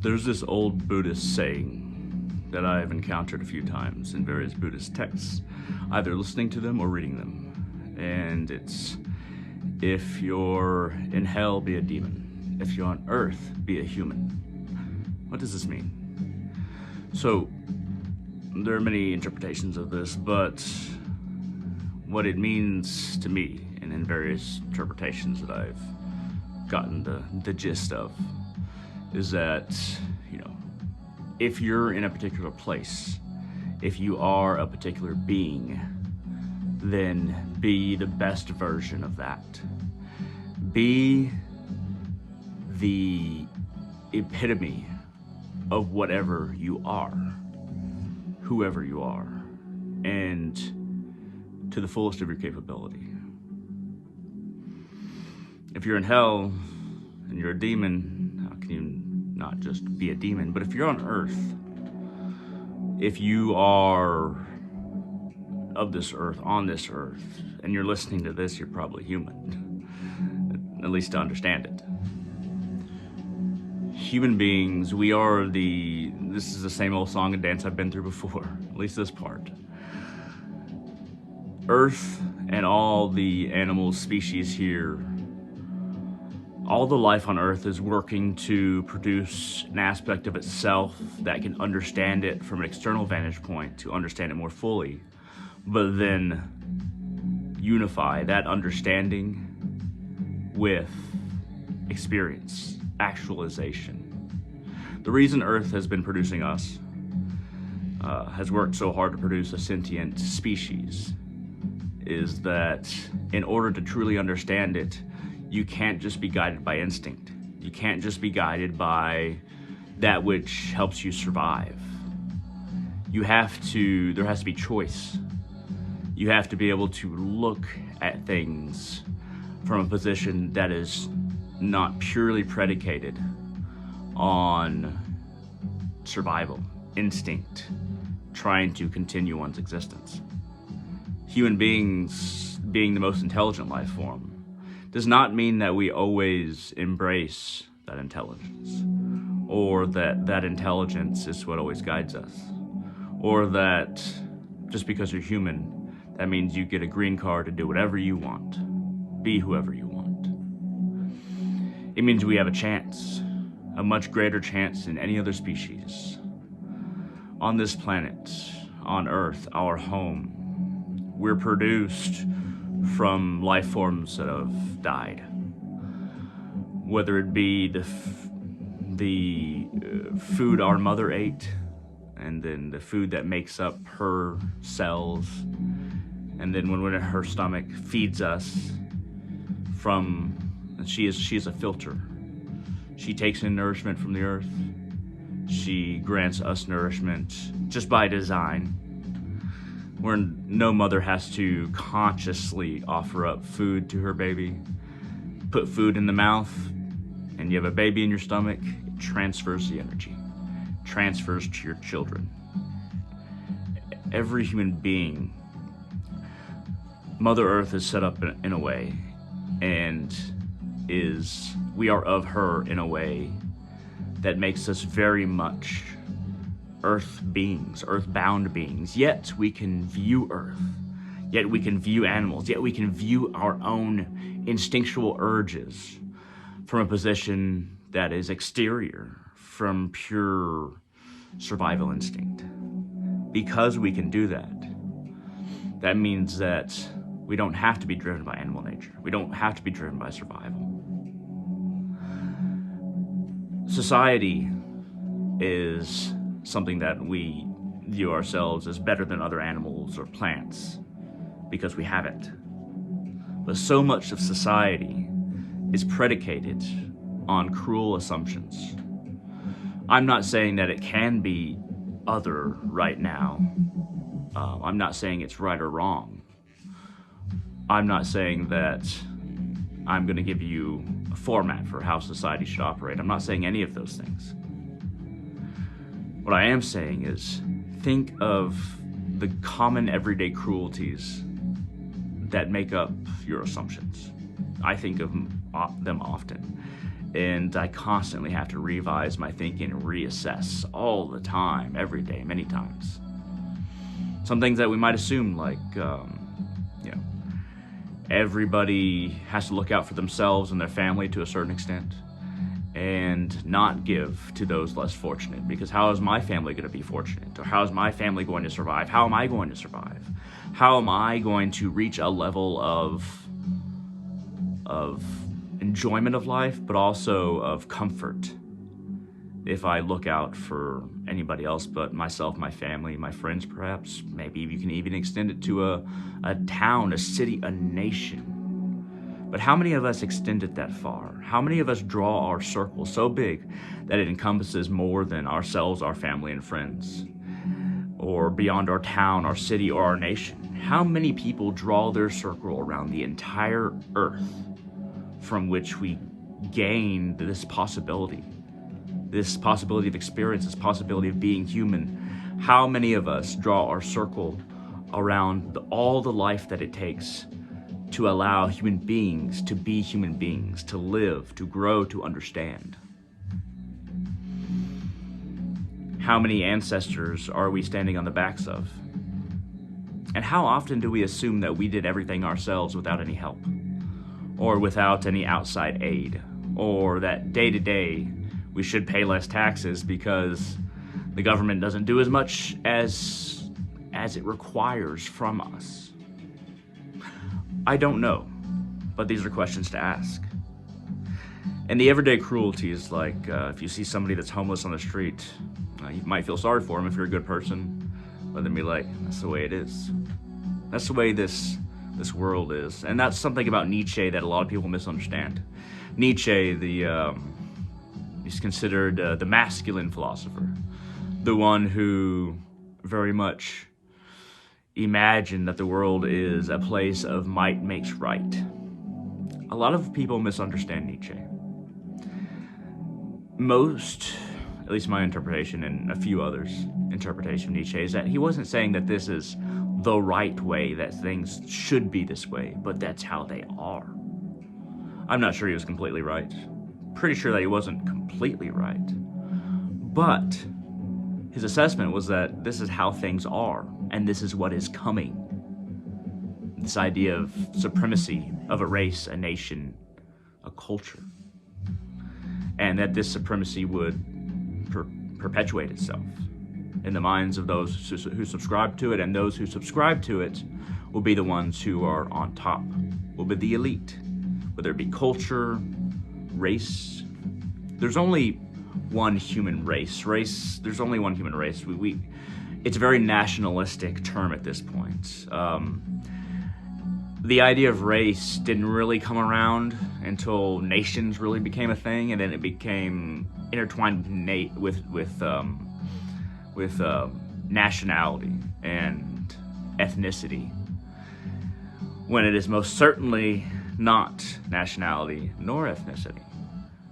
There's this old Buddhist saying that I've encountered a few times in various Buddhist texts, either listening to them or reading them. And it's, if you're in hell, be a demon. If you're on earth, be a human. What does this mean? So, there are many interpretations of this, but what it means to me, and in various interpretations that I've gotten the gist of, is that, if you're in a particular place, if you are a particular being, then be the best version of that. Be the epitome of whatever you are, whoever you are, and to the fullest of your capability. If you're in hell and you're a demon, how can you not just be a demon? But if you're on earth, if you are of this earth, on this earth, and you're listening to this, you're probably human, at least to understand it. Human beings, this is the same old song and dance I've been through before, at least this part. Earth and all the animal species here, all the life on Earth is working to produce an aspect of itself that can understand it from an external vantage point to understand it more fully, but then unify that understanding with experience, actualization. The reason Earth has been producing us, has worked so hard to produce a sentient species, is that in order to truly understand it, you can't just be guided by instinct. You can't just be guided by that which helps you survive. There has to be choice. You have to be able to look at things from a position that is not purely predicated on survival, instinct, trying to continue one's existence. Human beings, being the most intelligent life form, does not mean that we always embrace that intelligence, or that intelligence is what always guides us, or that just because you're human, that means you get a green card to do whatever you want, be whoever you want. It means we have a chance, a much greater chance than any other species. On this planet, on Earth, our home, we're produced from life forms that have died. Whether it be the food our mother ate, and then the food that makes up her cells, and then when we're in her stomach, feeds us she is a filter. She takes in nourishment from the earth. She grants us nourishment just by design, where no mother has to consciously offer up food to her baby. Put food in the mouth, and you have a baby in your stomach. It transfers the energy, transfers to your children. Every human being, Mother Earth is set up in a way, and we are of her in a way that makes us very much earth beings, earthbound beings. Yet we can view Earth, yet we can view animals, yet we can view our own instinctual urges from a position that is exterior from pure survival instinct. Because we can do that, that means that we don't have to be driven by animal nature. We don't have to be driven by survival. Society is something that we view ourselves as better than other animals or plants because we have it. But so much of society is predicated on cruel assumptions. I'm not saying that it can be other right now. I'm not saying it's right or wrong. I'm not saying that I'm going to give you a format for how society should operate. I'm not saying any of those things. What I am saying is, think of the common everyday cruelties that make up your assumptions. I think of them often. And I constantly have to revise my thinking and reassess all the time, every day, many times. Some things that we might assume, like, everybody has to look out for themselves and their family to a certain extent, and not give to those less fortunate, because how is my family going to be fortunate? Or how is my family going to survive? How am I going to survive? How am I going to reach a level of enjoyment of life, but also of comfort, if I look out for anybody else but myself, my family, my friends, perhaps? Maybe you can even extend it to a town, a city, a nation. But how many of us extend it that far? How many of us draw our circle so big that it encompasses more than ourselves, our family, and friends? Or beyond our town, our city, or our nation? How many people draw their circle around the entire earth from which we gain this possibility of experience, this possibility of being human? How many of us draw our circle around all the life that it takes to allow human beings to be human beings, to live, to grow, to understand? How many ancestors are we standing on the backs of? And how often do we assume that we did everything ourselves without any help, or without any outside aid, or that day to day we should pay less taxes because the government doesn't do as much as it requires from us? I don't know, but these are questions to ask. And the everyday cruelties, like if you see somebody that's homeless on the street, you might feel sorry for them if you're a good person, but then be like, that's the way it is. That's the way this world is. And that's something about Nietzsche that a lot of people misunderstand. Nietzsche, he's considered the masculine philosopher, the one who very much imagined that the world is a place of might makes right. A lot of people misunderstand Nietzsche. Most, at least my interpretation and a few others' interpretation of Nietzsche, is that he wasn't saying that this is the right way, that things should be this way, but that's how they are. I'm not sure he was completely right. Pretty sure that he wasn't completely right. But his assessment was that this is how things are, and this is what is coming. This idea of supremacy of a race, a nation, a culture. And that this supremacy would perpetuate itself in the minds of those who subscribe to it, and those who subscribe to it will be the ones who are on top, will be the elite, whether it be culture, race. There's only one human race. There's only one human race. It's a very nationalistic term at this point. The idea of race didn't really come around until nations really became a thing, and then it became intertwined with nationality and ethnicity, when it is most certainly not nationality nor ethnicity.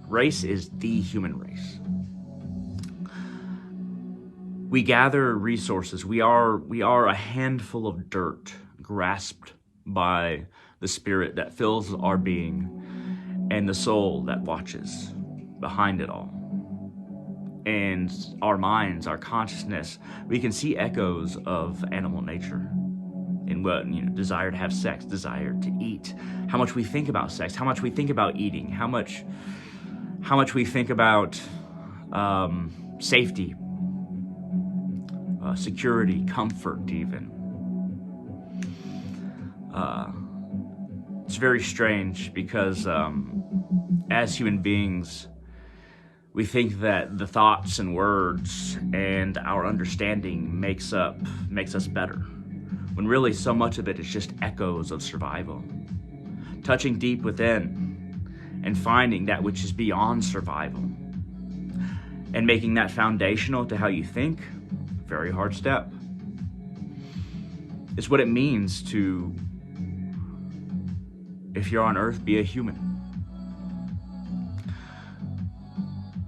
Race is the human race. We gather resources. We are a handful of dirt grasped by the spirit that fills our being and the soul that watches behind it all. And our minds, our consciousness, we can see echoes of animal nature in what, desire to have sex, desire to eat, how much we think about sex, how much we think about eating, how much we think about safety, security, comfort, even. It's very strange because as human beings, we think that the thoughts and words and our understanding makes us better, when really so much of it is just echoes of survival. Touching deep within and finding that which is beyond survival and making that foundational to how you think, very hard step. It's what it means to, if you're on Earth, be a human.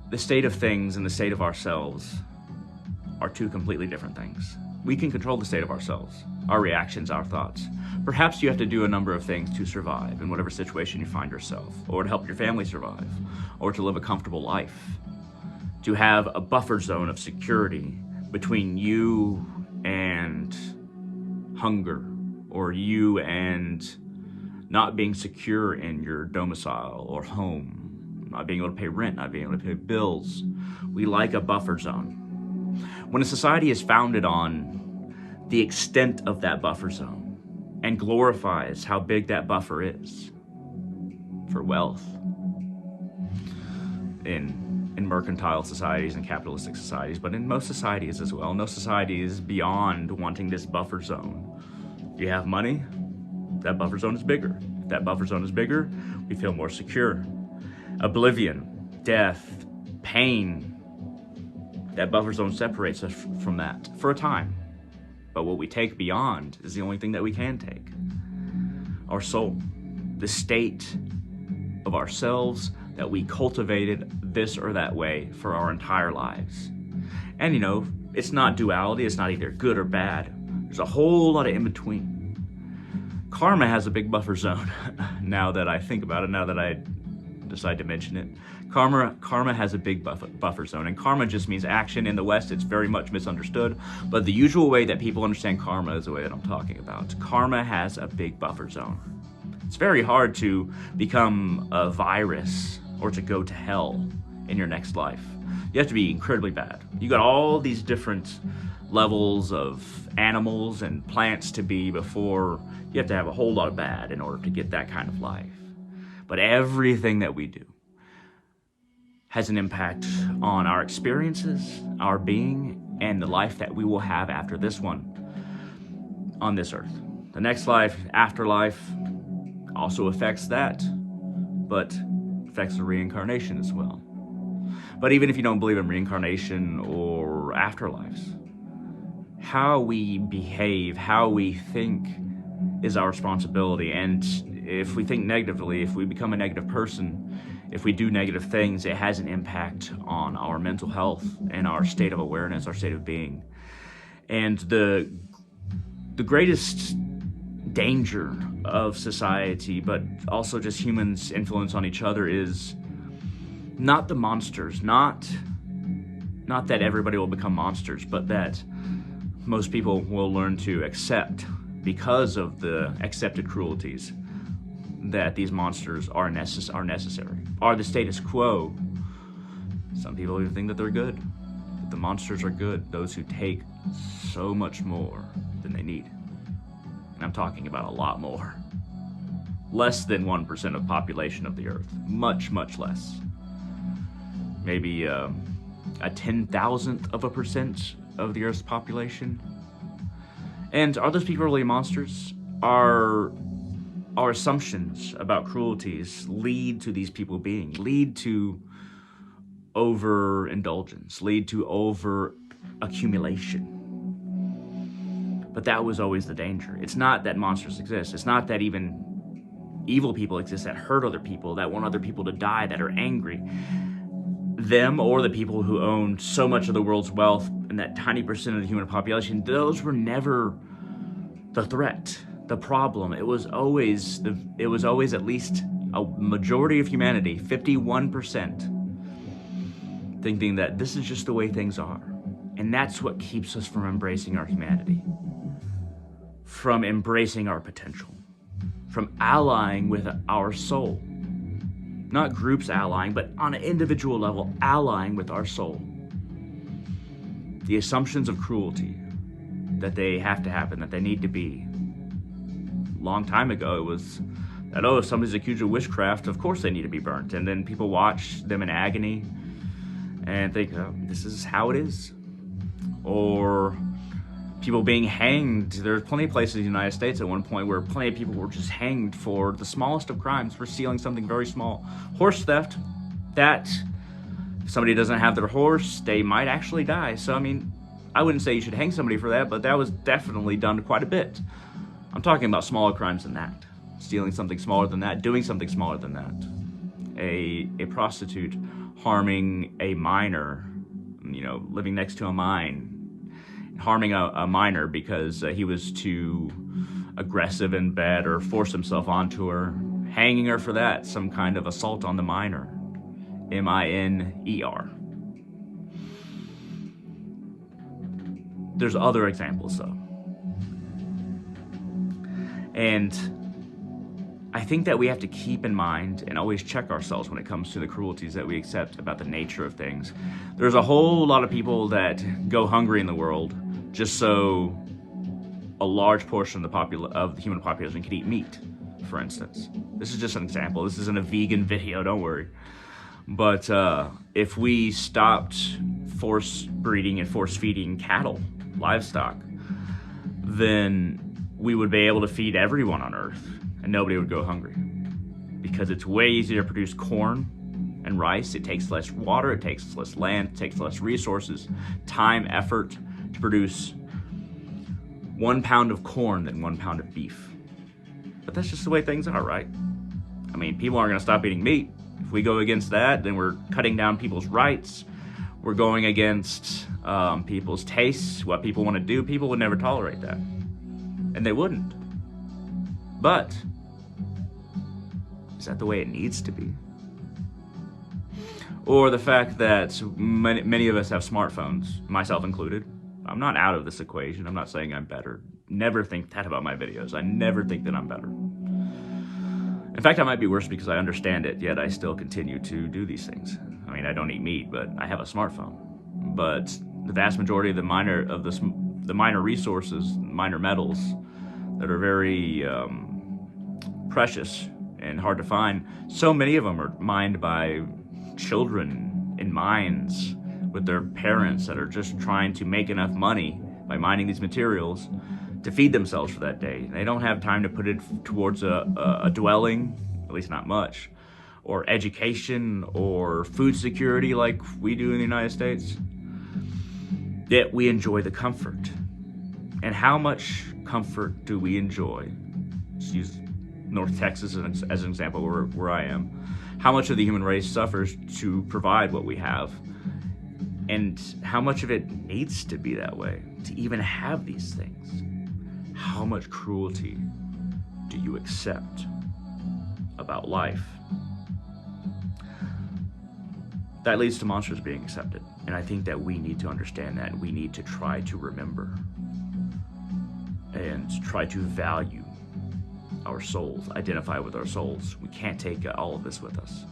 The state of things and the state of ourselves are two completely different things. We can control the state of ourselves, our reactions, our thoughts. Perhaps you have to do a number of things to survive in whatever situation you find yourself, or to help your family survive, or to live a comfortable life. To have a buffer zone of security between you and hunger, or you and not being secure in your domicile or home, not being able to pay rent, not being able to pay bills. We like a buffer zone. When a society is founded on the extent of that buffer zone and glorifies how big that buffer is for wealth in mercantile societies and capitalistic societies, but in most societies as well, no society is beyond wanting this buffer zone. If you have money, that buffer zone is bigger. If that buffer zone is bigger, we feel more secure. Oblivion, death, pain, that buffer zone separates us from that for a time. But what we take beyond is the only thing that we can take. Our soul, the state of ourselves that we cultivated this or that way for our entire lives. And you know, it's not duality, it's not either good or bad. There's a whole lot of in between. Karma has a big buffer zone. Now that I think about it, now that I decide to mention it. Karma has a big buffer zone, and karma just means action. In the West, it's very much misunderstood, but the usual way that people understand karma is the way that I'm talking about. Karma has a big buffer zone. It's very hard to become a virus or to go to hell in your next life. You have to be incredibly bad. You got all these different levels of animals and plants to be before you have to have a whole lot of bad in order to get that kind of life. But everything that we do has an impact on our experiences, our being, and the life that we will have after this one on this earth. The next life, afterlife, also affects that, but affects the reincarnation as well. But even if you don't believe in reincarnation or afterlives, how we behave, how we think is our responsibility. And if we think negatively, if we become a negative person, if we do negative things, it has an impact on our mental health and our state of awareness, our state of being. And the greatest danger of society, but also just humans' influence on each other, is not the monsters, not that everybody will become monsters, but that most people will learn to accept, because of the accepted cruelties, that these monsters are necessary, are the status quo. Some people even think that they're good, that the monsters are good, those who take so much more than they need. And I'm talking about a lot more. Less than 1% of population of the earth. Much, much less. Maybe a 10,000th of a percent of the earth's population. And are those people really monsters? Our assumptions about cruelties lead to these people lead to overindulgence, lead to over-accumulation. But that was always the danger. It's not that monsters exist. It's not that even evil people exist that hurt other people, that want other people to die, that are angry. Them, or the people who own so much of the world's wealth and that tiny percent of the human population, those were never the threat, the problem. It was always at least a majority of humanity, 51%, thinking that this is just the way things are. And that's what keeps us from embracing our humanity, from embracing our potential, from allying with our soul. Not groups allying, but on an individual level, allying with our soul. The assumptions of cruelty, that they have to happen, that they need to be. A long time ago, it was that, if somebody's accused of witchcraft, of course they need to be burnt. And then people watch them in agony and think, oh, this is how it is. Or people being hanged. There's plenty of places in the United States at one point where plenty of people were just hanged for the smallest of crimes, for stealing something very small. Horse theft, that if somebody doesn't have their horse, they might actually die. So, I mean, I wouldn't say you should hang somebody for that, but that was definitely done quite a bit. I'm talking about smaller crimes than that. Stealing something smaller than that, doing something smaller than that. A prostitute harming a miner, living next to a mine, harming a minor because he was too aggressive in bed or forced himself onto her, hanging her for that, some kind of assault on the minor, M-I-N-E-R. There's other examples though. And I think that we have to keep in mind and always check ourselves when it comes to the cruelties that we accept about the nature of things. There's a whole lot of people that go hungry in the world just so a large portion of the human population can eat meat, for instance. This is just an example. This isn't a vegan video, don't worry. But if we stopped force breeding and force feeding cattle, livestock, then we would be able to feed everyone on Earth and nobody would go hungry. Because it's way easier to produce corn and rice. It takes less water, it takes less land, it takes less resources, time, effort to produce 1 pound of corn than 1 pound of beef. But that's just the way things are, right? I mean, people aren't gonna stop eating meat. If we go against that, then we're cutting down people's rights. We're going against people's tastes, what people want to do. People would never tolerate that. And they wouldn't. But is that the way it needs to be? Or the fact that many of us have smartphones, myself included. I'm not out of this equation. I'm not saying I'm better. Never think that about my videos. I never think that I'm better. In fact, I might be worse because I understand it, yet I still continue to do these things. I mean, I don't eat meat, but I have a smartphone. But the vast majority of the minor resources, minor metals that are very precious and hard to find, so many of them are mined by children in mines with their parents that are just trying to make enough money by mining these materials to feed themselves for that day. They don't have time to put it towards a dwelling, at least not much, or education or food security like we do in the United States. Yet we enjoy the comfort. And how much comfort do we enjoy? Let's use North Texas as an example where I am. How much of the human race suffers to provide what we have? And how much of it needs to be that way to even have these things? How much cruelty do you accept about life? That leads to monsters being accepted. And I think that we need to understand that. We need to try to remember and try to value our souls, identify with our souls. We can't take all of this with us.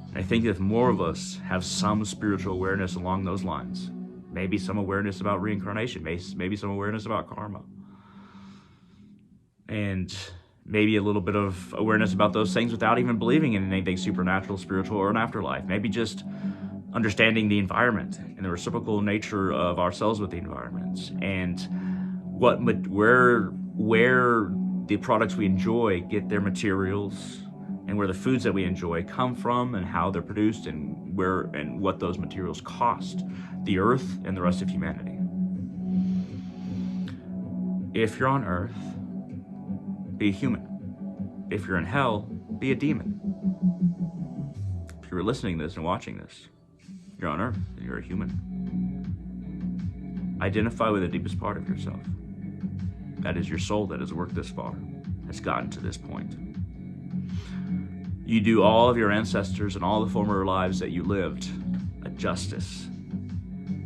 And I think if more of us have some spiritual awareness along those lines, maybe some awareness about reincarnation, maybe some awareness about karma, and maybe a little bit of awareness about those things without even believing in anything supernatural, spiritual, or an afterlife. Maybe just understanding the environment and the reciprocal nature of ourselves with the environment, and where the products we enjoy get their materials, and where the foods that we enjoy come from, and how they're produced, and what those materials cost the earth and the rest of humanity. If you're on Earth, be a human. If you're in hell, be a demon. If you're listening to this and watching this, you're on Earth and you're a human. Identify with the deepest part of yourself. That is your soul that has worked this far, has gotten to this point. You do all of your ancestors and all the former lives that you lived a justice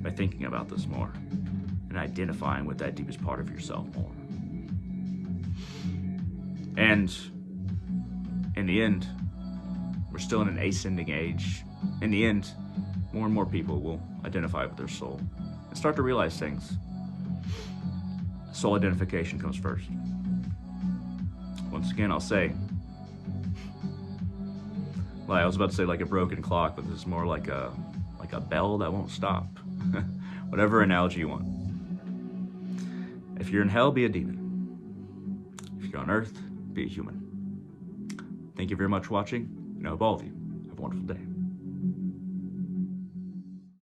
by thinking about this more and identifying with that deepest part of yourself more. And in the end, we're still in an ascending age. In the end, more and more people will identify with their soul and start to realize things. Soul identification comes first. Once again, I'll say, well, I was about to say like a broken clock, but this is more like a bell that won't stop. Whatever analogy you want. If you're in hell, be a demon. If you're on Earth, be a human. Thank you very much for watching, and I hope all of you have a wonderful day.